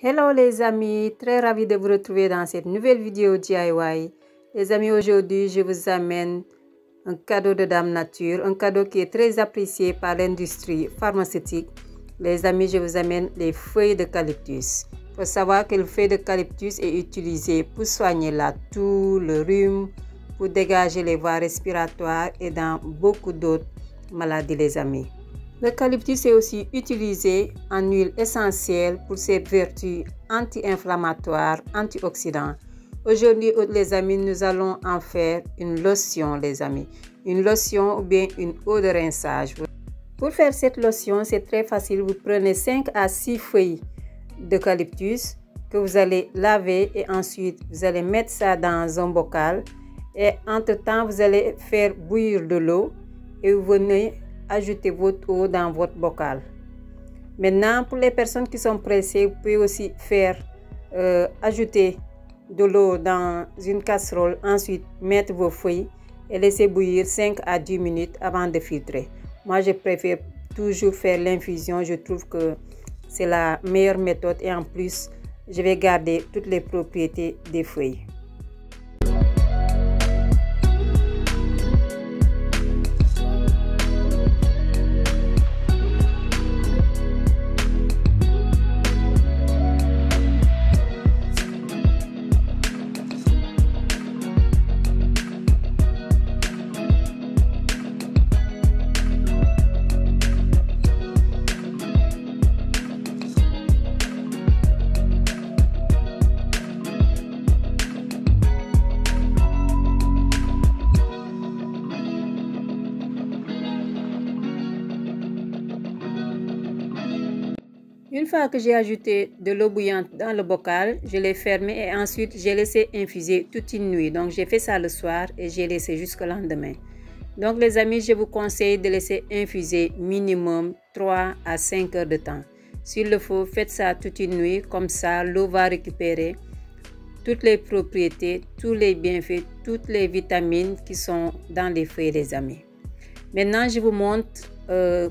Hello les amis, très ravi de vous retrouver dans cette nouvelle vidéo DIY. Les amis, aujourd'hui je vous amène un cadeau de Dame Nature, un cadeau qui est très apprécié par l'industrie pharmaceutique. Les amis, je vous amène les feuilles d'eucalyptus. Il faut savoir que le feuille d'eucalyptus est utilisé pour soigner la toux, le rhume, pour dégager les voies respiratoires et dans beaucoup d'autres maladies les amis. L'eucalyptus est aussi utilisé en huile essentielle pour ses vertus anti-inflammatoires, antioxydants. Aujourd'hui, les amis, nous allons en faire une lotion, les amis. Une lotion ou bien une eau de rinçage. Pour faire cette lotion, c'est très facile. Vous prenez 5 à 6 feuilles d'eucalyptus que vous allez laver et ensuite vous allez mettre ça dans un bocal. Et entre-temps, vous allez faire bouillir de l'eau et vous venez ajouter votre eau dans votre bocal. Maintenant, pour les personnes qui sont pressées, vous pouvez aussi faire ajouter de l'eau dans une casserole, ensuite mettre vos feuilles et laisser bouillir 5 à 10 minutes avant de filtrer. Moi, je préfère toujours faire l'infusion. Je trouve que c'est la meilleure méthode et en plus, je vais garder toutes les propriétés des feuilles. Une fois que j'ai ajouté de l'eau bouillante dans le bocal, je l'ai fermé et ensuite j'ai laissé infuser toute une nuit. Donc j'ai fait ça le soir et j'ai laissé jusqu'au lendemain. Donc les amis, je vous conseille de laisser infuser minimum 3 à 5 heures de temps. S'il le faut, faites ça toute une nuit, comme ça l'eau va récupérer toutes les propriétés, tous les bienfaits, toutes les vitamines qui sont dans les feuilles les amis. Maintenant, je vous montre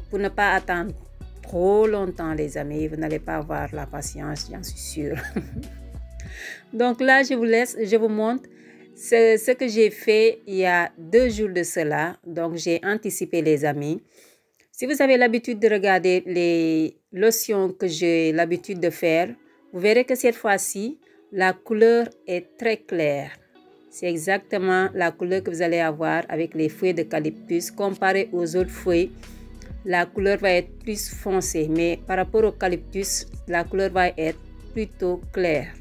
pour ne pas attendre trop longtemps les amis, vous n'allez pas avoir la patience, j'en suis sûre. Donc là, je vous montre ce que j'ai fait il y a 2 jours de cela. Donc j'ai anticipé les amis. Si vous avez l'habitude de regarder les lotions que j'ai l'habitude de faire, vous verrez que cette fois-ci, la couleur est très claire. C'est exactement la couleur que vous allez avoir avec les feuilles d'eucalyptus comparé aux autres feuilles. La couleur va être plus foncée, mais par rapport au eucalyptus, la couleur va être plutôt claire.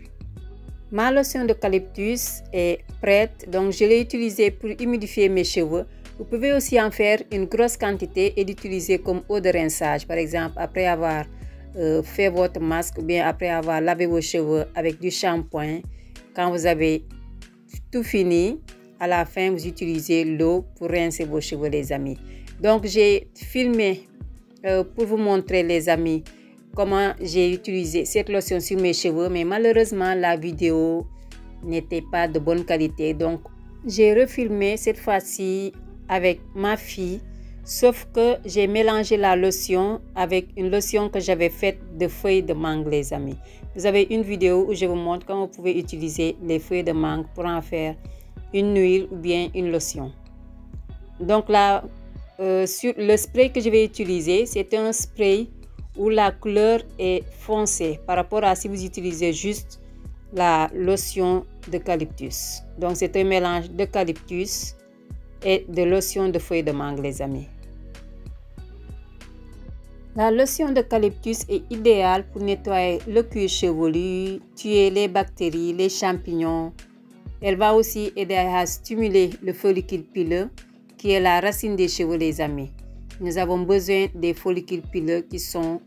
Ma lotion d'eucalyptus est prête, donc je l'ai utilisée pour humidifier mes cheveux. Vous pouvez aussi en faire une grosse quantité et l'utiliser comme eau de rinçage. Par exemple, après avoir fait votre masque ou bien après avoir lavé vos cheveux avec du shampoing, quand vous avez tout fini, à la fin, vous utilisez l'eau pour rincer vos cheveux, les amis. Donc, j'ai filmé pour vous montrer, les amis, comment j'ai utilisé cette lotion sur mes cheveux. Mais malheureusement, la vidéo n'était pas de bonne qualité. Donc, j'ai refilmé cette fois-ci avec ma fille. Sauf que j'ai mélangé la lotion avec une lotion que j'avais faite de feuilles de mangue, les amis. Vous avez une vidéo où je vous montre comment vous pouvez utiliser les feuilles de mangue pour en faire une huile ou bien une lotion. Donc là, sur le spray que je vais utiliser, c'est un spray où la couleur est foncée par rapport à si vous utilisez juste la lotion d'eucalyptus. Donc c'est un mélange d'eucalyptus et de lotion de feuilles de mangue, les amis. La lotion d'eucalyptus est idéale pour nettoyer le cuir chevelu, tuer les bactéries, les champignons. Elle va aussi aider à stimuler le follicule pileux, qui est la racine des cheveux, les amis. Nous avons besoin des follicules pileux qui sont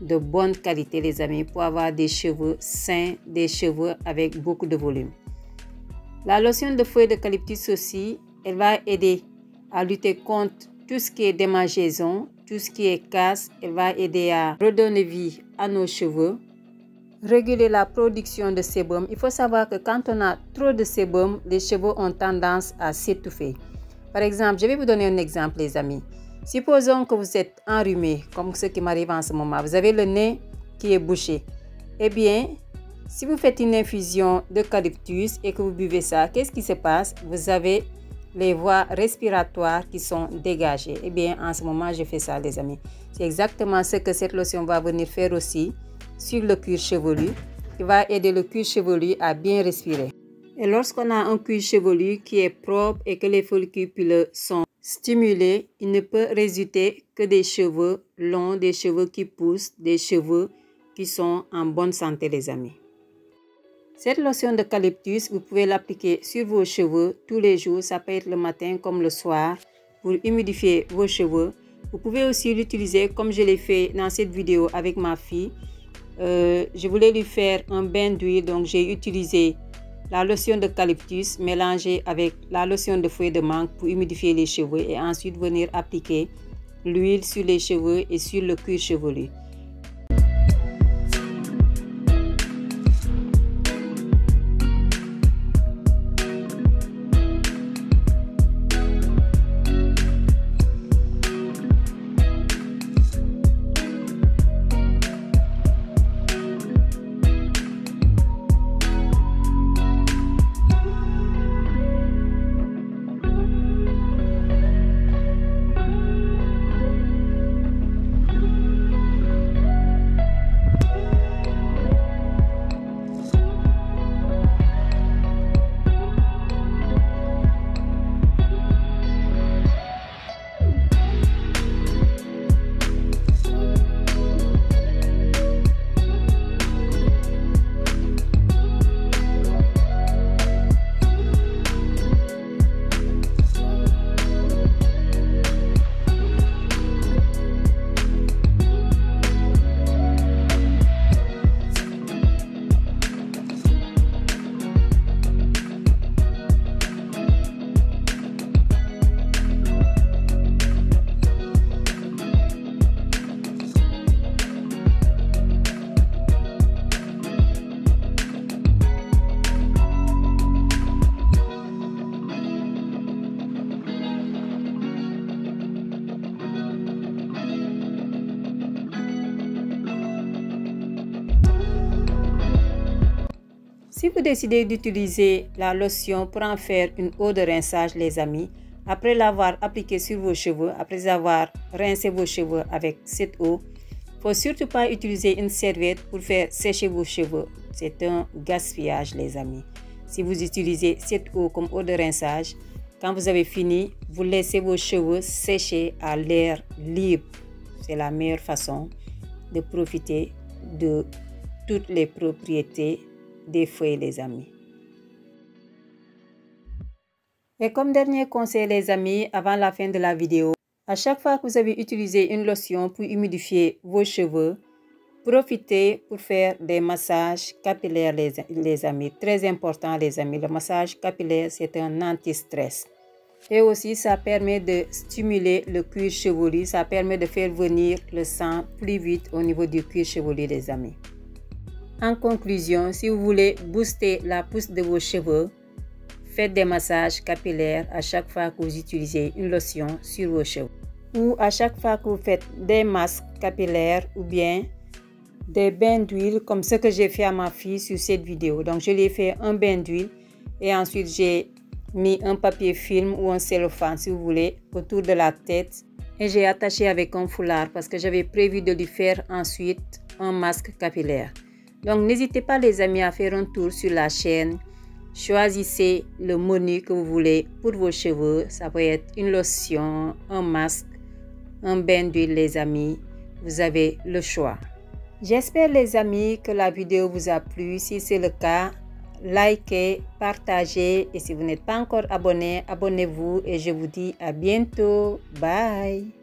de bonne qualité, les amis, pour avoir des cheveux sains, des cheveux avec beaucoup de volume. La lotion de feuilles d'eucalyptus aussi, elle va aider à lutter contre tout ce qui est démangeaison, tout ce qui est casse. Elle va aider à redonner vie à nos cheveux, réguler la production de sébum. Il faut savoir que quand on a trop de sébum, les cheveux ont tendance à s'étouffer. Par exemple, je vais vous donner un exemple, les amis. Supposons que vous êtes enrhumé, comme ce qui m'arrive en ce moment. Vous avez le nez qui est bouché. Eh bien, si vous faites une infusion d'eucalyptus et que vous buvez ça, qu'est-ce qui se passe? Vous avez les voies respiratoires qui sont dégagées. Eh bien, en ce moment, je fais ça, les amis. C'est exactement ce que cette lotion va venir faire aussi sur le cuir chevelu, qui va aider le cuir chevelu à bien respirer. Et lorsqu'on a un cuir chevelu qui est propre et que les follicules pileux sont stimulés, il ne peut résulter que des cheveux longs, des cheveux qui poussent, des cheveux qui sont en bonne santé, les amis. Cette lotion d'eucalyptus, vous pouvez l'appliquer sur vos cheveux tous les jours. Ça peut être le matin comme le soir pour humidifier vos cheveux. Vous pouvez aussi l'utiliser comme je l'ai fait dans cette vidéo avec ma fille. Je voulais lui faire un bain d'huile, donc j'ai utilisé la lotion d'eucalyptus mélangée avec la lotion de feuilles de mangue pour humidifier les cheveux et ensuite venir appliquer l'huile sur les cheveux et sur le cuir chevelu. Si vous décidez d'utiliser la lotion pour en faire une eau de rinçage, les amis, après l'avoir appliquée sur vos cheveux, après avoir rincé vos cheveux avec cette eau, il ne faut surtout pas utiliser une serviette pour faire sécher vos cheveux. C'est un gaspillage, les amis. Si vous utilisez cette eau comme eau de rinçage, quand vous avez fini, vous laissez vos cheveux sécher à l'air libre. C'est la meilleure façon de profiter de toutes les propriétés des feuilles, les amis. Et comme dernier conseil, les amis, avant la fin de la vidéo, à chaque fois que vous avez utilisé une lotion pour humidifier vos cheveux, profitez pour faire des massages capillaires, les amis. Très important, les amis. Le massage capillaire, c'est un anti-stress. Et aussi, ça permet de stimuler le cuir chevelu. Ça permet de faire venir le sang plus vite au niveau du cuir chevelu, les amis. En conclusion, si vous voulez booster la pousse de vos cheveux, faites des massages capillaires à chaque fois que vous utilisez une lotion sur vos cheveux. Ou à chaque fois que vous faites des masques capillaires ou bien des bains d'huile comme ce que j'ai fait à ma fille sur cette vidéo. Donc je lui ai fait un bain d'huile et ensuite j'ai mis un papier film ou un cellophane si vous voulez autour de la tête et j'ai attaché avec un foulard parce que j'avais prévu de lui faire ensuite un masque capillaire. Donc n'hésitez pas, les amis, à faire un tour sur la chaîne. Choisissez le menu que vous voulez pour vos cheveux. Ça peut être une lotion, un masque, un bain d'huile, les amis. Vous avez le choix. J'espère, les amis, que la vidéo vous a plu. Si c'est le cas, likez, partagez. Et si vous n'êtes pas encore abonné, abonnez-vous. Et je vous dis à bientôt. Bye!